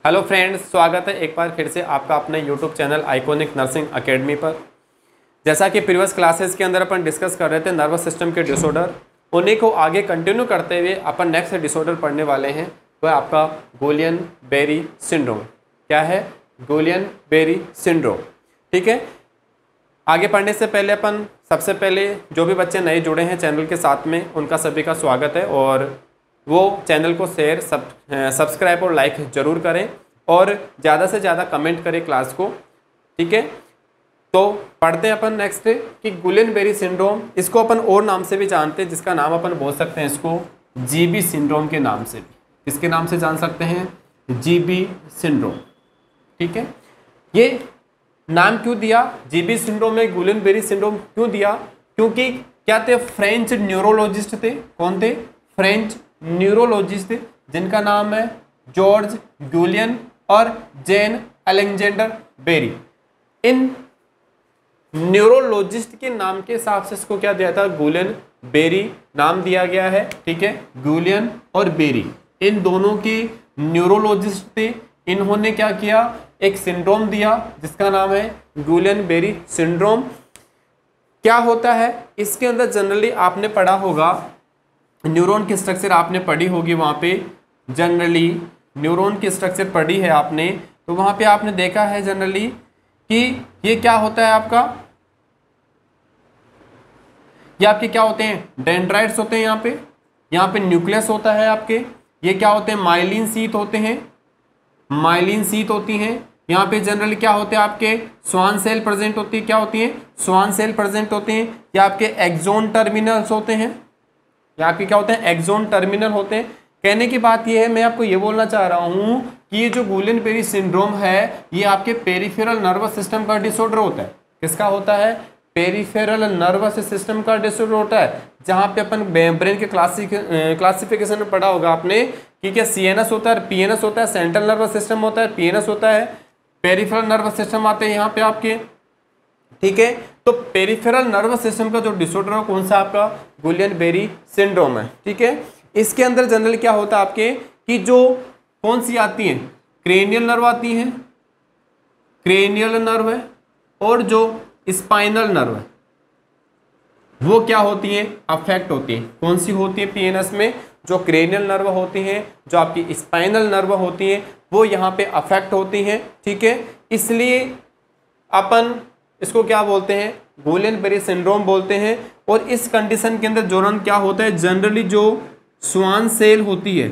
Hello friends, स्वागत है एक बार फिर से आपका अपने YouTube channel iconic nursing academy पर। जैसा कि प्रीवियस क्लासेस के अंदर अपन डिस्कस कर रहे थे नर्वस सिस्टम के डिसऑर्डर, उन्हीं को आगे कंटिन्यू करते हुए अपन नेक्स्ट डिसऑर्डर पढ़ने वाले हैं। वह आपका गुइलियन-बेरी सिंड्रोम। क्या है? गुइलियन-बेरी सिंड्रोम। ठीक है, आगे पढ़ने से पहले अपन सबसे पहले जो भी बच्चे नए जुड़े हैं चैनल के साथ में, उनका सभी का स्वागत है और वो चैनल को शेयर सब्सक्राइब और लाइक जरूर करें और ज़्यादा से ज़्यादा कमेंट करें क्लास को। ठीक है, तो पढ़ते हैं अपन नेक्स्ट कि गुइलियन-बेरी सिंड्रोम, इसको अपन और नाम से भी जानते हैं, जिसका नाम अपन बोल सकते हैं इसको जीबी सिंड्रोम के नाम से भी। किसके नाम से जान सकते हैं? GB syndrome. ठीक है, ये नाम क्यों दिया जीबी सिंड्रोम में, गुइलियन-बेरी सिंड्रोम क्यों दिया? क्योंकि क्या थे? फ्रेंच न्यूरोलॉजिस्ट थे। कौन थे? फ्रेंच न्यूरोलॉजिस्ट जिनका नाम है जॉर्ज गुइलियन और जेन अलेक्जेंडर बेरी। इन न्यूरोलॉजिस्ट के नाम के हिसाब से इसको क्या दिया था? गुइलियन-बेरी नाम दिया गया है। ठीक है, गुइलियन और बेरी इन दोनों के न्यूरोलॉजिस्ट थे। इन्होंने क्या किया? एक सिंड्रोम दिया जिसका नाम है गुइलियन-बेरी सिंड्रोम। क्या होता है इसके अंदर? जनरली आपने पढ़ा होगा, न्यूरॉन की स्ट्रक्चर आपने पढ़ी होगी वहाँ पे। जनरली न्यूरॉन की स्ट्रक्चर पढ़ी है आपने, तो वहाँ पे आपने देखा है जनरली कि ये क्या होता है आपका, ये आपके क्या होते हैं? डेंड्राइट्स होते हैं। यहाँ पे न्यूक्लियस होता है आपके। ये क्या होते हैं? माइलिन शीथ होते हैं, माइलिन शीथ होती हैं। यहाँ पे जनरली क्या होते हैं? आपके स्वान सेल प्रेजेंट होती है। क्या होती है? स्वान सेल प्रेजेंट होते हैं। ये आपके एक्सोन टर्मिनल्स होते हैं। यहाँ पे क्या होते हैं? एक्सोन टर्मिनल होते हैं। कहने की बात ये है, मैं आपको ये बोलना चाह रहा हूँ कि ये जो गुइलियन-बेरी सिंड्रोम है, ये आपके पेरिफेरल नर्वस सिस्टम का डिसऑर्डर होता है। किसका होता है? पेरिफेरल नर्वस सिस्टम का डिसऑर्डर होता है। जहाँ पे अपन ब्रेन के क्लासिफिकेशन में पढ़ा होगा आपने कि क्या सीएनएस होता है, पीएनएस होता है, सेंट्रल नर्वस सिस्टम होता है, पीएनएस होता है, पेरिफेरल नर्वस सिस्टम आते हैं यहाँ पे आपके। ठीक है, तो पेरिफेरल नर्वस सिस्टम का जो डिसऑर्डर है कौन सा? आपका गुइलियन-बेरी सिंड्रोम है। ठीक है, इसके अंदर जनरली क्या होता है आपके कि जो कौन सी आती हैं? क्रेनियल नर्व आती हैं, क्रेनियल नर्व है, और जो स्पाइनल नर्व है वो क्या होती है? अफेक्ट होती है। कौन सी होती है? पीएनएस में जो क्रेनियल नर्व होती हैं, जो आपकी स्पाइनल नर्व होती हैं, वो यहाँ पे अफेक्ट होती हैं। ठीक है, इसलिए अपन इसको क्या बोलते हैं? गुइलियन-बेरी सिंड्रोम बोलते हैं। और इस कंडीशन के अंदर दौरान क्या होता है? जनरली जो स्वान सेल होती है,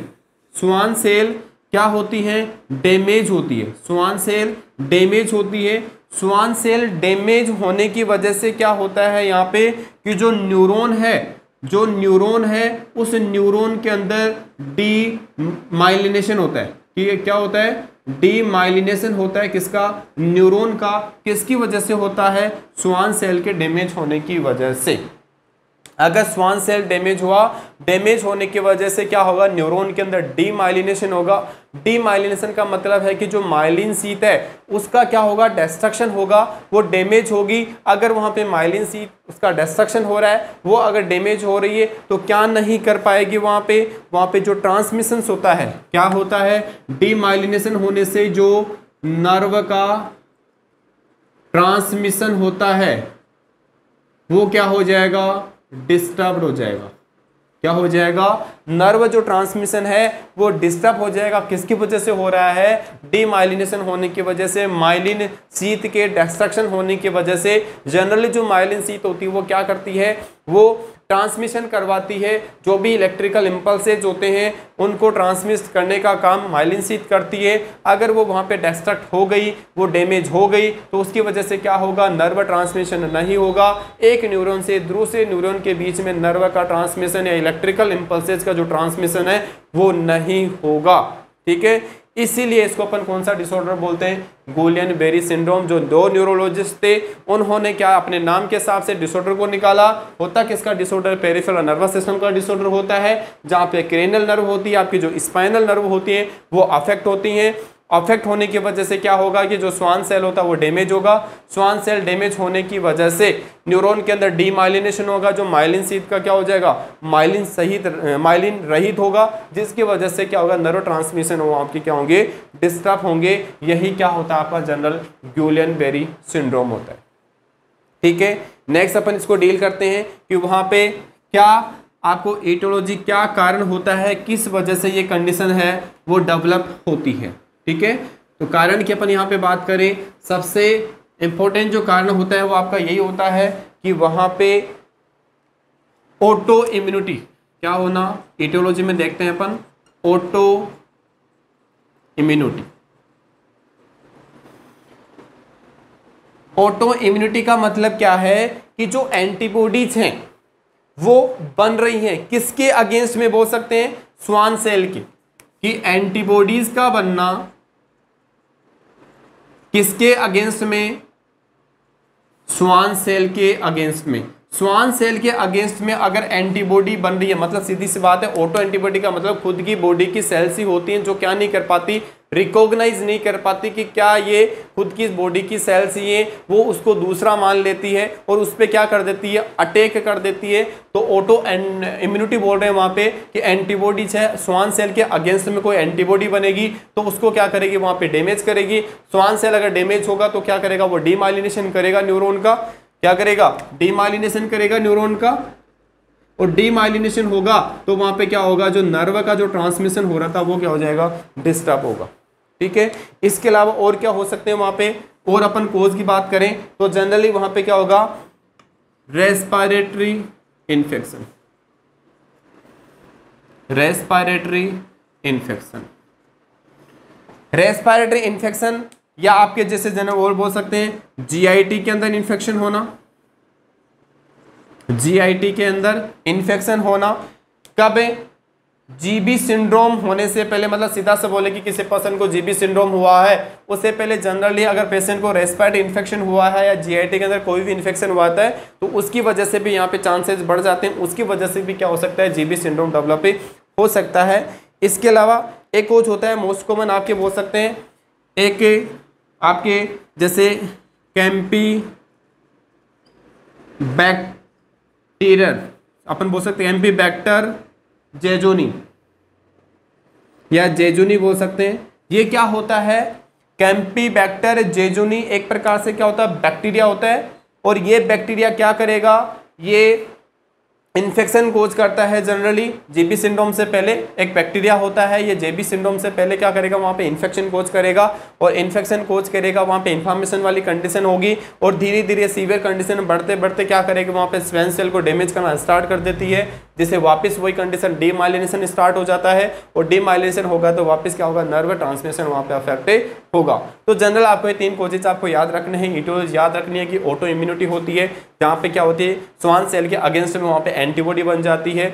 स्वान सेल क्या होती है? डैमेज होती है। स्वान सेल डैमेज होती है। स्वान सेल डैमेज होने की वजह से क्या होता है यहाँ पे कि जो न्यूरॉन है, जो न्यूरॉन है, उस न्यूरॉन के अंदर डी माइलिनेशन होता है। ठीक है, क्या होता है? डीमाइलिनेशन होता है। किसका? न्यूरॉन का। किसकी वजह से होता है? स्वान सेल के डैमेज होने की वजह से। अगर स्वान सेल डैमेज हुआ, डैमेज होने की वजह से क्या होगा? न्यूरॉन के अंदर डीमाइलिनेशन होगा। डीमाइलिनेशन का मतलब है कि जो माइलिन शीथ है उसका क्या होगा? डिस्ट्रक्शन होगा, वो डैमेज होगी। अगर वहां पे माइलिन शीथ उसका डिस्ट्रक्शन हो रहा है, वो अगर डैमेज हो रही है तो क्या नहीं कर पाएगी? वहां पे जो ट्रांसमिशन होता है, क्या होता है? डीमाइलिनेशन होने से जो नर्व का ट्रांसमिशन होता है वो क्या हो जाएगा? डिस्टर्ब हो जाएगा। क्या हो जाएगा? नर्व जो ट्रांसमिशन है वो डिस्टर्ब हो जाएगा। किसकी वजह से हो रहा है? डीमाइलिनेशन होने की वजह से, माइलिन शीथ के डिस्ट्रक्शन होने की वजह से। जनरली जो माइलिन शीथ होती है वो क्या करती है? वो ट्रांसमिशन करवाती है। जो भी इलेक्ट्रिकल इंपल्सेज होते हैं उनको ट्रांसमिट करने का काम माइलिन शीथ करती है। अगर वो वहाँ पे डिस्ट्रक्ट हो गई, वो डैमेज हो गई, तो उसकी वजह से क्या होगा? नर्व ट्रांसमिशन नहीं होगा। एक न्यूरॉन से दूसरे न्यूरॉन के बीच में नर्व का ट्रांसमिशन या इलेक्ट्रिकल इंपल्सेज का जो ट्रांसमिशन है वो नहीं होगा। ठीक है, इसीलिए इसको अपन कौन सा डिसऑर्डर बोलते हैं? गुइलियन-बेरी सिंड्रोम। जो दो न्यूरोलॉजिस्ट थे उन्होंने क्या अपने नाम के हिसाब से डिसऑर्डर को निकाला। होता किसका डिसऑर्डर? पेरिफेरल नर्वस सिस्टम का डिसऑर्डर होता है, जहाँ पे क्रेनियल नर्व होती है, आपकी जो स्पाइनल नर्व होती है वो अफेक्ट होती हैं। अफेक्ट होने की वजह से क्या होगा कि जो स्वान सेल होता है वो डैमेज होगा। स्वान सेल डैमेज होने की वजह से न्यूरॉन के अंदर डीमाइलिनेशन होगा, जो माइलिन शीथ का क्या हो जाएगा, माइलिन रहित होगा, जिसकी वजह से क्या होगा, न्यूरो ट्रांसमिशन हो आपके क्या होंगे, डिस्टर्ब होंगे। यही क्या होता है आपका जनरल गुइलेन-बेरी सिंड्रोम होता है। ठीक है, नेक्स्ट अपन इसको डील करते हैं कि वहां पे क्या आपको एटियोलॉजी क्या कारण होता है, किस वजह से ये कंडीशन है वो डेवलप होती है। ठीक है, तो कारण की अपन यहाँ पे बात करें, सबसे इंपॉर्टेंट जो कारण होता है वो आपका यही होता है कि वहां पे ऑटो इम्यूनिटी क्या होना, एटियोलॉजी में देखते हैं अपन ऑटो इम्यूनिटी। ऑटो इम्यूनिटी का मतलब क्या है कि जो एंटीबॉडीज हैं वो बन रही हैं, किसके अगेंस्ट में बोल सकते हैं, स्वान सेल की, कि एंटीबॉडीज का बनना किसके अगेंस्ट में, स्वान सेल के अगेंस्ट में। स्वान सेल के अगेंस्ट में अगर एंटीबॉडी बन रही है, मतलब सीधी सी बात है, ऑटो एंटीबॉडी का मतलब खुद की बॉडी की सेल्स ही होती हैं जो क्या नहीं कर पाती, रिकॉग्नाइज नहीं कर पाती कि क्या ये खुद की बॉडी की सेल्स ही है, वो उसको दूसरा मान लेती है और उस पर क्या कर देती है, अटैक कर देती है। तो ऑटो इम्यूनिटी बोल रहे हैं वहां पे कि एंटीबॉडी है, स्वान सेल के अगेंस्ट में कोई एंटीबॉडी बनेगी तो उसको क्या करेगी, वहां पे डैमेज करेगी। स्वान सेल अगर डैमेज होगा तो क्या करेगा, वो डीमाइलिनेशन करेगा न्यूरॉन का, क्या करेगा, डीमाइलिनेशन करेगा न्यूरॉन का, और डीमाइलिनेशन होगा तो वहां पे क्या होगा, जो नर्व का जो ट्रांसमिशन हो रहा था वो क्या हो जाएगा, डिस्टर्ब होगा। ठीक है, इसके अलावा और क्या हो सकते हैं वहां पे, और अपन कोज की बात करें तो जनरली वहां पे क्या होगा, respiratory infection, respiratory infection, respiratory infection, या आपके जैसे जनरल और बोल सकते हैं जीआईटी के अंदर इन्फेक्शन होना, जीआईटी के अंदर इन्फेक्शन होना। कब है, जीबी सिंड्रोम होने से पहले, मतलब सीधा से बोले कि किसी पर्सन को जीबी सिंड्रोम हुआ है उससे पहले जनरली अगर पेशेंट को रेस्पिरेटरी इन्फेक्शन हुआ है या जीआईटी के अंदर कोई भी इन्फेक्शन हुआ है तो उसकी वजह से भी यहाँ पे चांसेस बढ़ जाते हैं, उसकी वजह से भी क्या हो सकता है, जीबी सिंड्रोम डेवलप हो सकता है। इसके अलावा एक कोच होता है मोस्ट कॉमन आपके बोल सकते हैं, एक आपके जैसे कैंपी बैक्टीरियर, अपन बोल सकते हैं एम्पी बैक्टर जेजोनी या जेजुनी बोल सकते हैं। ये क्या होता है, कैंपीबैक्टर जेजुनी एक प्रकार से क्या होता है, बैक्टीरिया होता है, और ये बैक्टीरिया क्या करेगा, ये इन्फेक्शन कोज करता है। जनरली जेबी सिंड्रोम से पहले एक बैक्टीरिया होता है, ये जेबी सिंड्रोम से पहले क्या करेगा, वहाँ पे इन्फेक्शन कोज करेगा, और इन्फेक्शन कोज करेगा वहाँ पे इन्फ्लेमेशन वाली कंडीशन होगी, और धीरे धीरे सीवियर कंडीशन बढ़ते बढ़ते क्या करेगा, वहाँ पे स्वान सेल को डैमेज करना स्टार्ट कर देती है, जिससे वापस वही कंडीशन डीमाइलिनेशन स्टार्ट हो जाता है, और डीमाइलिनेशन होगा तो वापस क्या होगा, नर्व ट्रांसमिशन वहाँ पे अफेक्ट होगा। तो जनरल आपको ये 3 कोजेज आपको याद रखने हैं। इटियोलॉजी याद रखनी है कि ऑटो इम्यूनिटी होती है, जहाँ पे क्या होती है, स्वान सेल के अगेंस्ट में वहाँ पे एंटीबॉडी बन जाती है।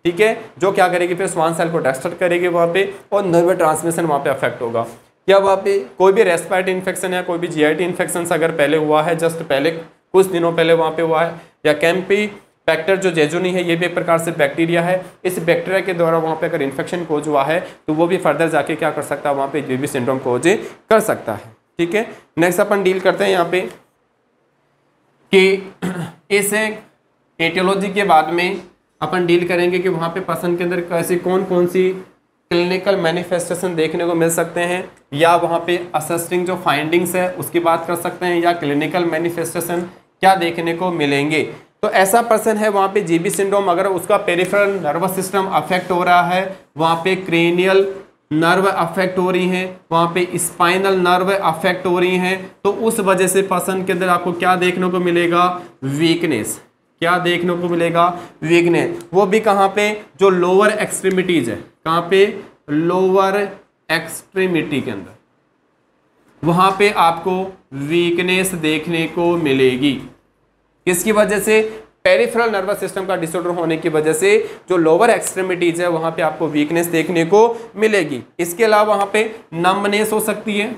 ठीक है, जो क्या करेगी, फिर स्वान सेल को डिस्ट्रॉय करेगी वहाँ पे, और नर्व ट्रांसमिशन वहाँ पे अफेक्ट होगा। क्या वहाँ पे कोई भी रेस्पिरेटरी इन्फेक्शन है, कोई भी जीआईटी इन्फेक्शन अगर पहले हुआ है, जस्ट पहले कुछ दिनों पहले वहाँ पे हुआ है, या कैंपीबैक्टर जो जेजुनी है, ये भी एक प्रकार से बैक्टीरिया है, इस बैक्टीरिया के द्वारा वहाँ पे अगर इन्फेक्शन कोज हुआ है तो वो भी फर्दर जाके क्या कर सकता है, वहाँ पे जेबी सिंड्रोम कोज कर सकता है। ठीक है, नेक्स्ट अपन डील करते हैं यहाँ पे कि इस एटियोलॉजी के बाद में अपन डील करेंगे कि वहाँ पे पर्सन के अंदर कैसी कौन कौन सी क्लिनिकल मैनिफेस्टेशन देखने को मिल सकते हैं, या वहाँ पे असेस्टिंग जो फाइंडिंग्स है उसकी बात कर सकते हैं, या क्लिनिकल मैनिफेस्टेशन क्या देखने को मिलेंगे। तो ऐसा पर्सन है वहाँ पे जीबी सिंड्रोम, अगर उसका पेरिफेरल नर्वस सिस्टम अफेक्ट हो रहा है, वहाँ पे क्रेनियल नर्व अफेक्ट हो रही हैं, वहाँ पे स्पाइनल नर्व अफेक्ट हो रही हैं, तो उस वजह से पर्सन के अंदर आपको क्या देखने को मिलेगा, वीकनेस। क्या देखने को मिलेगा, वीकनेस। वो भी कहाँ पे, जो लोअर एक्सट्रीमिटीज है, कहाँ पे, लोअर एक्सट्रीमिटी के अंदर, वहाँ पे आपको वीकनेस देखने को मिलेगी। किसकी वजह से, पेरिफेरल नर्वस सिस्टम का डिसऑर्डर होने की वजह से जो लोअर एक्सट्रीमिटीज है वहां पे आपको वीकनेस देखने को मिलेगी। इसके अलावा वहां पे नम्बनेस हो सकती है,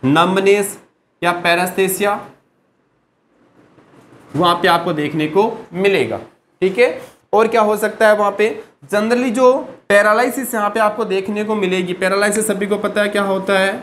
नम्बनेस या पैरास्थेसिया वहां पे आपको देखने को मिलेगा। ठीक है, और क्या हो सकता है वहां पे, जनरली जो पैरालिसिस यहाँ पे आपको देखने को मिलेगी। पैरालिसिस सभी को पता है क्या होता है,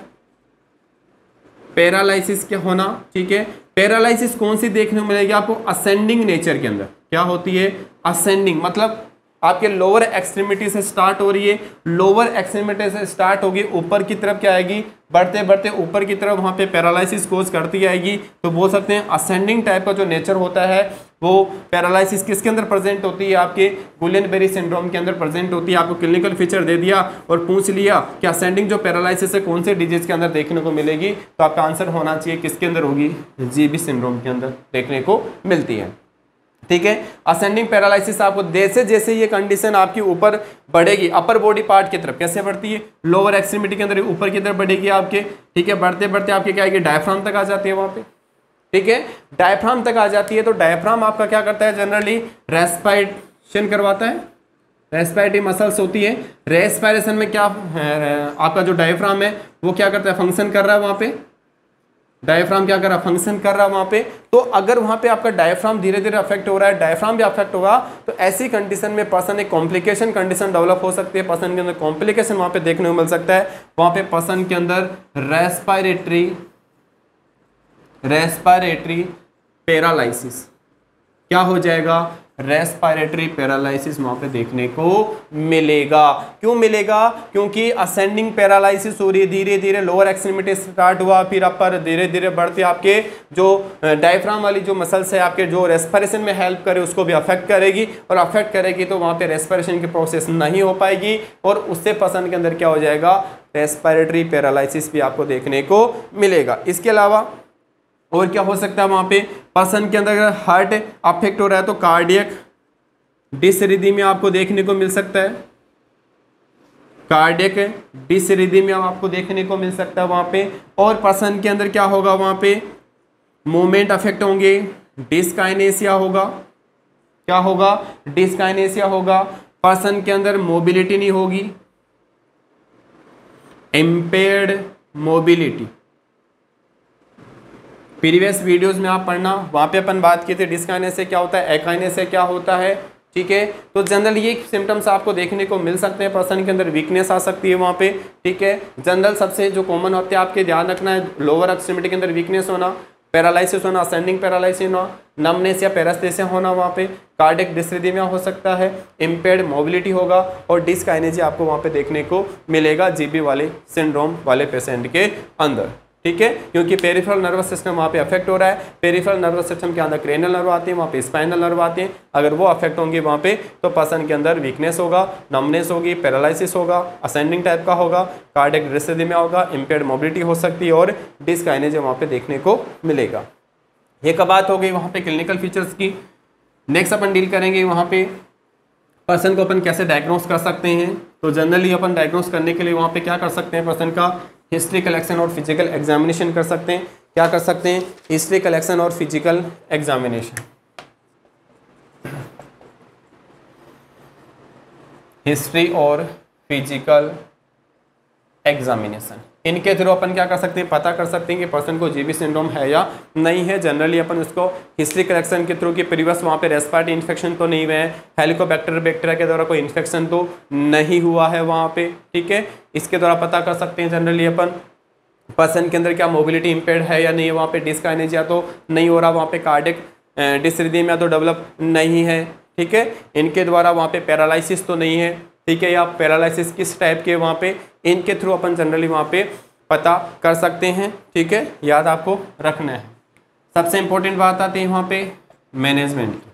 पैरालिसिस क्या होना, ठीक है। पैरालिसिस कौन सी देखने को मिलेगी आपको, असेंडिंग नेचर के अंदर। क्या होती है, असेंडिंग, मतलब आपके लोअर एक्सट्रीमिटी से स्टार्ट हो रही है, लोअर एक्सट्रीमिटी से स्टार्ट होगी, ऊपर की तरफ क्या आएगी, बढ़ते बढ़ते ऊपर की तरफ वहाँ पे पैरालिसिस कोज करती आएगी। तो बोल सकते हैं असेंडिंग टाइप का जो नेचर होता है वो पैरालिसिस किसके अंदर प्रेजेंट होती है, आपके गुलियन-बेरी सिंड्रोम के अंदर प्रेजेंट होती है। आपको क्लिनिकल फीचर दे दिया और पूछ लिया कि असेंडिंग जो पैरालिसिस है कौन से डिजीज के अंदर देखने को मिलेगी, तो आपका आंसर होना चाहिए किसके अंदर होगी, जीबी सिंड्रोम के अंदर देखने को मिलती है, ठीक है। असेंडिंग पैरालिसिस आपको जैसे जैसे ये कंडीशन आपकी ऊपर बढ़ेगी, अपर बॉडी पार्ट की तरफ कैसे बढ़ती है, लोअर एक्सट्रीमिटी के अंदर ऊपर की तरफ बढ़ेगी आपके, ठीक है। बढ़ते बढ़ते आपके क्या आएगी, डायफ्राम तक आ जाती है वहां पे, ठीक है। डायफ्राम तक आ जाती है तो डायफ्राम आपका क्या करता है, जनरली रेस्पिरेशन करवाता है, रेस्पिरेटरी मसल्स होती है। रेस्पिरेशन में क्या आपका जो डायफ्राम है वो क्या करता है, फंक्शन कर रहा है वहां पे, डायफ्राम क्या कर रहा है, फंक्शन कर रहा है वहां पे। तो अगर वहां पे आपका डायफ्राम धीरे धीरे अफेक्ट हो रहा है, डायफ्राम भी अफेक्ट होगा, तो ऐसी कंडीशन में पर्सन एक कॉम्प्लिकेशन कंडीशन डेवलप हो सकती है, पर्सन के अंदर कॉम्प्लिकेशन वहां पे देखने को मिल सकता है। वहां पे पर्सन के अंदर रेस्पिरेटरी पैरालिसिस क्या हो जाएगा, रेस्पिरेटरी पैरालिसिस वहां पे देखने को मिलेगा। क्यों मिलेगा, क्योंकि असेंडिंग पैरालिसिस हो रही है, धीरे धीरे लोअर एक्सट्रीमिटी स्टार्ट हुआ, फिर अपर धीरे धीरे बढ़ते आपके जो डायफ्राम वाली जो मसल्स है आपके जो रेस्पिरेशन में हेल्प करे उसको भी अफेक्ट करेगी, और अफेक्ट करेगी तो वहां पे रेस्पिरेशन की प्रोसेस नहीं हो पाएगी, और उससे पर्सन के अंदर क्या हो जाएगा, रेस्पिरेटरी पैरालिसिस भी आपको देखने को मिलेगा। इसके अलावा और क्या हो सकता है, वहां पे पर्सन के अंदर अगर हार्ट अफेक्ट हो रहा है तो कार्डियक डिसरिदमिया आपको देखने को मिल सकता है, कार्डियक डिसरिदमिया आपको देखने को मिल सकता है वहां पे। और पर्सन के अंदर क्या होगा, वहां पे मूवमेंट अफेक्ट होंगे, डिस्काइनेसिया होगा, क्या होगा, डिस्काइनेसिया होगा। पर्सन के अंदर मोबिलिटी नहीं होगी, इम्पेयर्ड मोबिलिटी। प्रीवियस वीडियोस में आप पढ़ना, वहाँ पे अपन बात की थी डिस्काइनेसिया क्या होता है, एकाइनेसिया क्या होता है, ठीक है। तो जनरल ये सिम्टम्स आपको देखने को मिल सकते हैं, पर्सन के अंदर वीकनेस आ सकती है वहाँ पे, ठीक है। जनरल सबसे जो कॉमन होते हैं आपके ध्यान रखना है, लोअर एक्सट्रीमिटी के अंदर वीकनेस होना, पैरालिसिस होना, असेंडिंग पैरालिसिस होना, नमनेस या पैरास्थेसिया होना, वहाँ पे कार्डियक डिसरिदमिया हो सकता है, इम्पेयर्ड मोबिलिटी होगा, और डिस्काइनेसिया आपको वहाँ पे देखने को मिलेगा जीबी वाले सिंड्रोम वाले पेशेंट के अंदर, ठीक है। क्योंकि पेरिफेरल नर्वस सिस्टम वहाँ पे अफेक्ट हो रहा है, पेरिफेरल नर्वस सिस्टम के अंदर क्रेनियल नर्व आते हैं, वहाँ पे स्पाइनल नर्व आते हैं, अगर वो अफेक्ट होंगे वहाँ पे तो पर्सन के अंदर वीकनेस होगा, नमनेस होगी, पैरालिसिस होगा, असेंडिंग टाइप का होगा, कार्डियक डिसरिदमिया होगा, इम्पेयर्ड मोबिलिटी हो सकती है, और डिस्काइनेसिया वहाँ पे देखने को मिलेगा। ये कब बात हो गई वहाँ पे क्लिनिकल फीचर्स की। नेक्स्ट अपन डील करेंगे वहाँ पे पर्सन को अपन कैसे डायग्नोस कर सकते हैं। तो जनरली अपन डायग्नोस करने के लिए वहाँ पे क्या कर सकते हैं, पर्सन का हिस्ट्री कलेक्शन और फिजिकल एग्जामिनेशन कर सकते हैं। क्या कर सकते हैं, हिस्ट्री कलेक्शन और फिजिकल एग्जामिनेशन। हिस्ट्री और फिजिकल एग्जामिनेशन, इनके थ्रू अपन क्या कर सकते हैं, पता कर सकते हैं कि पर्सन को जीबी सिंड्रोम है या नहीं है। जनरली अपन उसको हिस्ट्री कलेक्शन के थ्रू कि प्रीवियस वहाँ पे रेस्पिरेटरी इन्फेक्शन तो नहीं हुए हैं, हेलिकोबैक्टर बैक्टीरिया के द्वारा कोई इन्फेक्शन तो नहीं हुआ है वहाँ पे, ठीक है। इसके द्वारा पता कर सकते हैं जनरली अपन पर्सन के अंदर क्या मोबिलिटी इम्पेयर्ड है या नहीं है, वहाँ पे डिस्काइनेसिया तो नहीं हो रहा, वहाँ पे कार्डियक डिसरिदमिया तो डेवलप नहीं है, ठीक है। इनके द्वारा वहाँ पे पैरालिसिस तो नहीं है, ठीक है, या पैरालिसिस किस टाइप के वहाँ पे, इनके थ्रू अपन जनरली वहाँ पे पता कर सकते हैं, ठीक है। याद आपको रखना है। सबसे इंपॉर्टेंट बात आती है वहाँ पे मैनेजमेंट की,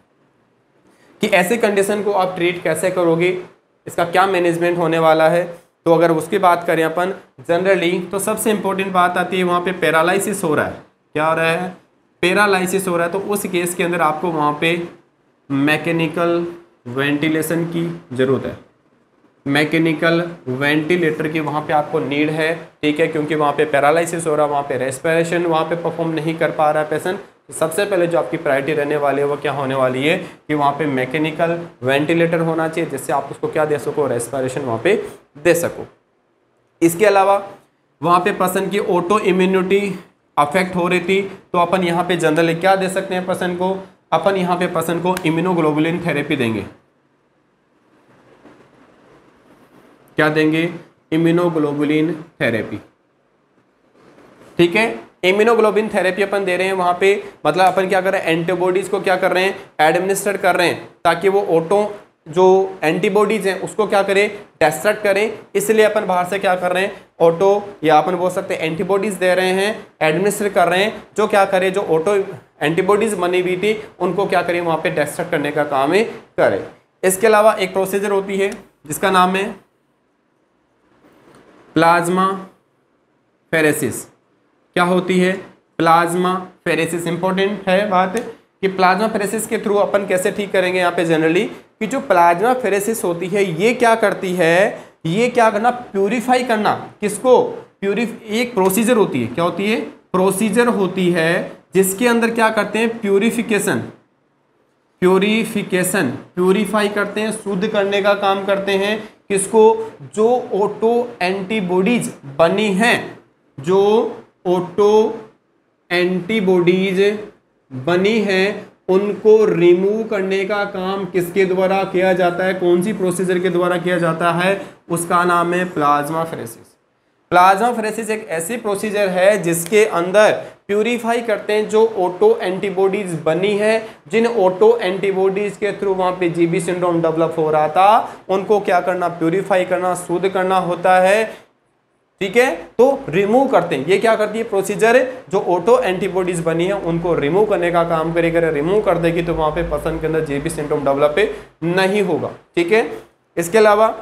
कि ऐसे कंडीशन को आप ट्रीट कैसे करोगे, इसका क्या मैनेजमेंट होने वाला है। तो अगर उसकी बात करें अपन जनरली, तो सबसे इंपॉर्टेंट बात आती है वहाँ पे पैरालिसिस हो रहा है, क्या हो रहा है, पैरालिसिस हो रहा है। तो उस केस के अंदर आपको वहाँ पे मैकेनिकल वेंटिलेशन की ज़रूरत है, मैकेनिकल वेंटिलेटर की वहाँ पे आपको नीड है, ठीक है। क्योंकि वहाँ पे पैरालिसिस हो रहा है, वहाँ पे रेस्पिरेशन वहाँ पे परफॉर्म नहीं कर पा रहा है पेशेंट। तो सबसे पहले जो आपकी प्रायोरिटी रहने वाली है वो क्या होने वाली है कि वहाँ पे मैकेनिकल वेंटिलेटर होना चाहिए, जिससे आप उसको क्या दे सको, रेस्पिरेशन वहाँ पे दे सको। इसके अलावा वहाँ पे पर्सन की ऑटो इम्यूनिटी अफेक्ट हो रही थी, तो अपन यहाँ पे जनरली क्या दे सकते हैं पर्सन को, अपन यहाँ पे पर्सन को इम्यूनोग्लोबुलिन थेरेपी देंगे। क्या देंगे, इम्यूनोग्लोबुलिन थेरेपी। ठीक है, इम्यूनोग्लोबुलिन थेरेपी अपन दे रहे हैं वहां पे, मतलब अपन क्या कर रहे हैं, एंटीबॉडीज को क्या कर रहे हैं, एडमिनिस्टर कर रहे हैं, ताकि वो ऑटो जो एंटीबॉडीज हैं उसको क्या करें, डिस्ट्रक्ट करें। इसलिए अपन बाहर से क्या कर रहे हैं, ऑटो या अपन बोल सकते हैं एंटीबॉडीज दे रहे हैं, एडमिनिस्टर कर रहे हैं, जो क्या करे, जो ऑटो एंटीबॉडीज बनी हुई थी उनको क्या करें, वहां पे डिस्ट्रक्ट करने का काम ही करें। इसके अलावा एक प्रोसीजर होती है जिसका नाम है प्लाज्मा फेरेसिस। क्या होती है, प्लाज्मा फेरेसिस। इंपॉर्टेंट है बात कि प्लाज्मा फेरेसिस के थ्रू अपन कैसे ठीक करेंगे यहाँ पे जनरली, कि जो प्लाज्मा फेरेसिस होती है ये क्या करती है, ये क्या करना, प्यूरिफाई करना। किसको, एक प्रोसीजर होती है, क्या होती है, प्रोसीजर होती है जिसके अंदर क्या करते हैं, प्यूरिफिकेशन, प्यूरिफाई करते हैं, शुद्ध करने का काम करते हैं। किसको, जो ऑटो एंटीबॉडीज बनी हैं, जो ऑटो एंटीबॉडीज बनी हैं उनको रिमूव करने का काम किसके द्वारा किया जाता है, कौन सी प्रोसीजर के द्वारा किया जाता है, उसका नाम है प्लाज्मा फेरेसिस। प्लाज्मा फेरेसिस एक ऐसी प्रोसीजर है जिसके अंदर प्यूरिफाई करते हैं जो ऑटो एंटीबॉडीज बनी है, जिन ऑटो एंटीबॉडीज के थ्रू वहां पे जीबी सिंड्रोम डेवलप हो रहा था उनको क्या करना, प्यूरिफाई करना, शुद्ध करना होता है। ठीक है, तो रिमूव करते हैं, ये क्या करती है प्रोसीजर, जो ऑटो एंटीबॉडीज बनी है उनको रिमूव करने का काम करेगी। रिमूव कर देगी तो वहां पे पर्सन के अंदर जेबी सिंड्रोम डेवलप नहीं होगा। ठीक है, इसके अलावा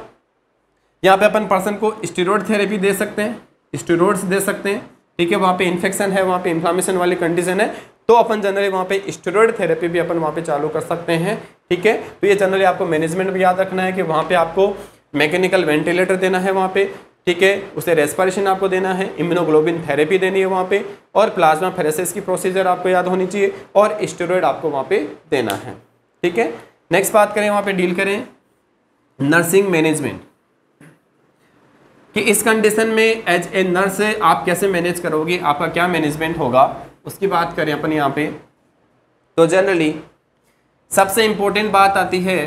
यहाँ पे अपन पर्सन को स्टेरॉइड थेरेपी दे सकते हैं, स्टेरॉइड्स दे सकते हैं। ठीक है, वहाँ पे इन्फेक्शन है, वहाँ पे इन्फ्लामेशन वाली कंडीशन है, तो अपन जनरली वहाँ पे स्टेरॉइड थेरेपी भी अपन वहाँ पे चालू कर सकते हैं। ठीक है, तो ये जनरली आपको मैनेजमेंट भी याद रखना है कि वहाँ पे आपको मैकेनिकल वेंटिलेटर देना है वहाँ पे। ठीक है, उसे रेस्पिरेशन आपको देना है, इम्यूनोग्लोबुलिन थेरेपी देनी है वहाँ पे, और प्लाज्मा फेरेसिस की प्रोसीजर आपको याद होनी चाहिए, और स्टेरॉइड आपको वहाँ पे देना है। ठीक है, नेक्स्ट बात करें, वहाँ पे डील करें नर्सिंग मैनेजमेंट, कि इस कंडीशन में एज ए नर्स आप कैसे मैनेज करोगे, आपका क्या मैनेजमेंट होगा, उसकी बात करें अपन यहाँ पे। तो जनरली सबसे इंपॉर्टेंट बात आती है,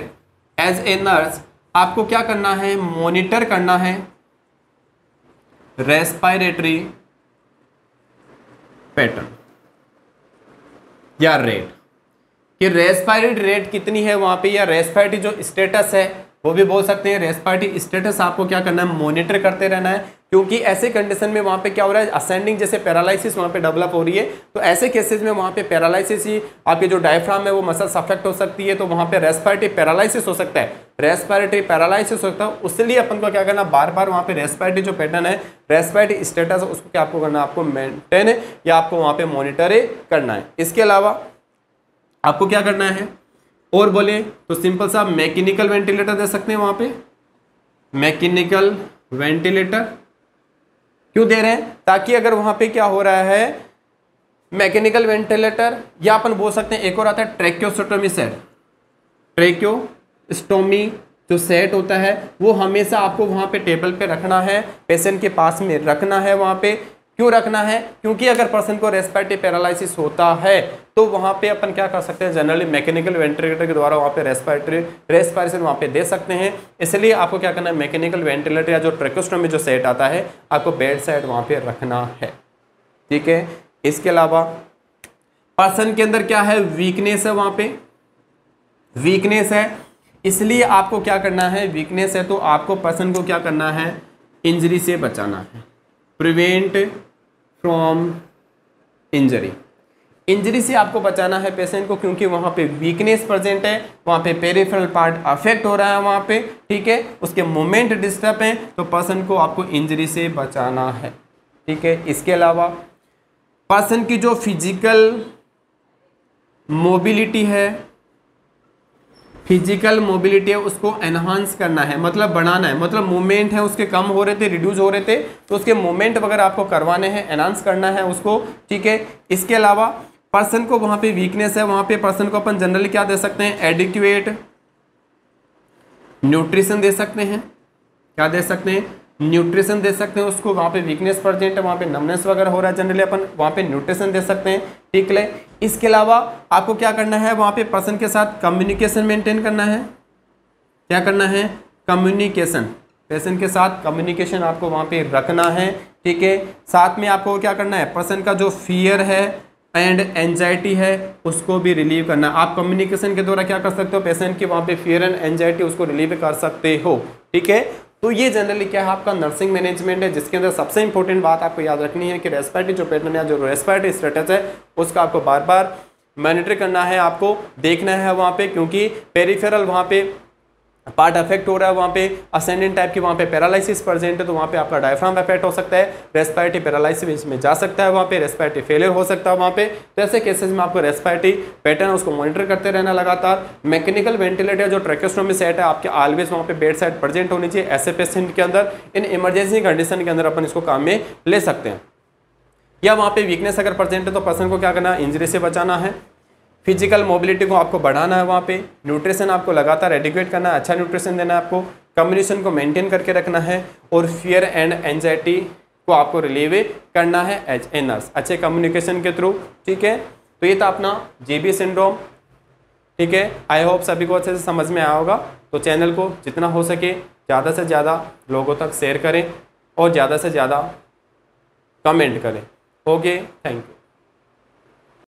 एज ए नर्स आपको क्या करना है, मॉनिटर करना है रेस्पिरेटरी पैटर्न या रेट, कि रेस्पिरेटरी रेट कितनी है वहां पे, या रेस्पिरेटरी जो स्टेटस है वो भी बोल सकते हैं। रेस्पिरेटरी स्टेटस आपको क्या करना है, मॉनिटर करते रहना है, क्योंकि ऐसे कंडीशन में वहां पे क्या हो रहा है, असेंडिंग जैसे पैरालिसिस वहां पे डेवलप हो रही है, तो ऐसे केसेस में वहां पे पैरालिसिस ही आपके जो डायफ्राम है वो मसल्स अफेक्ट हो सकती है, तो वहां पे रेस्पिरेटरी पैरालिसिस हो सकता है, रेस्पिरेटरी पैरालिसिस हो सकता है। उसलिए अपन को क्या करना, बार बार वहां पे रेस्पिरेटरी जो पैटर्न है, रेस्पिरेटरी स्टेटस, उसको क्या आपको करना, आपको मेंटेन या आपको वहां पे मॉनिटर करना है। इसके अलावा आपको क्या करना है, और बोले तो सिंपल सा मैकेनिकल वेंटिलेटर दे सकते हैं वहां पे। मैकेनिकल वेंटिलेटर क्यों दे रहे हैं, ताकि अगर वहां पे क्या हो रहा है, मैकेनिकल वेंटिलेटर, या अपन बोल सकते हैं एक और आता है ट्रेक्योस्टोमी सेट। ट्रेक्योस्टोमी जो सेट होता है वो हमेशा आपको वहां पे टेबल पे रखना है, पेशेंट के पास में रखना है। वहां पे क्यों रखना है, क्योंकि अगर पर्सन को रेस्पिरेटरी पैरालिसिस होता है तो वहां पे अपन क्या कर सकते हैं, जनरली मैकेनिकल वेंटिलेटर के द्वारा वहां पे रेस्पिरेशन वहां पे दे सकते हैं। इसलिए आपको क्या करना है, मैकेनिकल वेंटिलेटर या जो ट्रेक्योस्टोमी जो सेट आता है आपको बेड साइड वहां पे रखना है। ठीक है, इसके अलावा पर्सन के अंदर क्या है, वीकनेस है, वहां पे वीकनेस है, इसलिए आपको क्या करना है, वीकनेस है तो आपको पर्सन को क्या करना है, इंजरी से बचाना है, प्रिवेंट फ्रॉम इंजरी। इंजरी से आपको बचाना है पेशेंट को, क्योंकि वहां पे वीकनेस प्रेजेंट है, वहां पे पेरिफेरल पार्ट अफेक्ट हो रहा है वहां पे। ठीक है, उसके मूवमेंट डिस्टर्ब है, तो पर्सन को आपको इंजरी से बचाना है। ठीक है, इसके अलावा पर्सन की जो फिजिकल मोबिलिटी है, फिजिकल मोबिलिटी है उसको एनहांस करना है, मतलब बढ़ाना है, मतलब मूवमेंट है उसके कम हो रहे थे, रिड्यूस हो रहे थे, तो उसके मूवमेंट वगैरह आपको करवाने हैं, एनहांस करना है उसको। ठीक है, इसके अलावा पर्सन को वहां पे वीकनेस है, वहां पे पर्सन को अपन जनरली क्या दे सकते हैं, एडिक्वेट न्यूट्रिशन दे सकते हैं। क्या दे सकते हैं, न्यूट्रिशन दे सकते हैं उसको, वहां पे वीकनेस प्रेजेंट है, वहां पे नमनेस वगैरह हो रहा है, जनरली अपन वहां पे न्यूट्रिशन दे सकते हैं। ठीक है, इसके अलावा आपको क्या करना है, वहां पे पर्सन के साथ कम्युनिकेशन मेंटेन करना है। क्या करना है, कम्युनिकेशन, पेशेंट के साथ कम्युनिकेशन आपको वहाँ पे रखना है, ठीक है। साथ में आपको क्या करना है, पर्सन का जो फियर है एंड एंजाइटी है उसको भी रिलीव करना है। आप कम्युनिकेशन के द्वारा क्या कर सकते हो, पेशेंट की वहाँ पे फियर एंड एंजाइटी उसको रिलीव कर सकते हो, ठीक है। तो ये जनरली क्या है आपका नर्सिंग मैनेजमेंट है, जिसके अंदर सबसे इंपॉर्टेंट बात आपको याद रखनी है कि रेस्पिरेटरी जो पैटर्न या जो रेस्पिरेटरी स्टेटस है उसका आपको बार बार मॉनिटर करना है, आपको देखना है वहाँ पे, क्योंकि पेरिफेरल वहाँ पे पार्ट अफेक्ट हो रहा है, वहाँ पे असेंडेंट टाइप की वहाँ पे पैरालिसिस प्रेजेंट है, तो वहाँ पे आपका डायफ्राम अफेक्ट हो सकता है, रेस्पिरेटरी पैरालिसिस में जा सकता है, वहाँ पे रेस्पिरेटरी फेलियर हो सकता है वहाँ पे। तो ऐसे केसेस में आपको रेस्पिरेटरी पैटर्न उसको मॉनिटर करते रहना लगातार। मैकेनिकल वेंटिलेटर जो ट्रैकेस्टोमी सेट है आपके ऑलवेज वहाँ पे बेड साइड प्रेजेंट होनी चाहिए ऐसे पेशेंट के अंदर। इन इमरजेंसी कंडीशन के अंदर अपन इसको काम में ले सकते हैं। या वहाँ पे वीकनेस अगर प्रेजेंट है तो पर्सन को क्या करना है, इंजरी से बचाना है। फिजिकल मोबिलिटी को आपको बढ़ाना है, वहाँ पे न्यूट्रिशन आपको लगातार एडिक्वेट करना है, अच्छा न्यूट्रिशन देना है आपको, कम्युनिकेशन को मेंटेन करके रखना है और फियर एंड एंजाइटी को आपको रिलीव करना है एज ए नर्स अच्छे कम्युनिकेशन के थ्रू, ठीक है। तो ये था अपना जीबी सिंड्रोम, ठीक है। आई होप सभी को अच्छे से समझ में आया होगा। तो चैनल को जितना हो सके ज़्यादा से ज़्यादा लोगों तक शेयर करें और ज़्यादा से ज़्यादा कमेंट करें। Okay, thank you.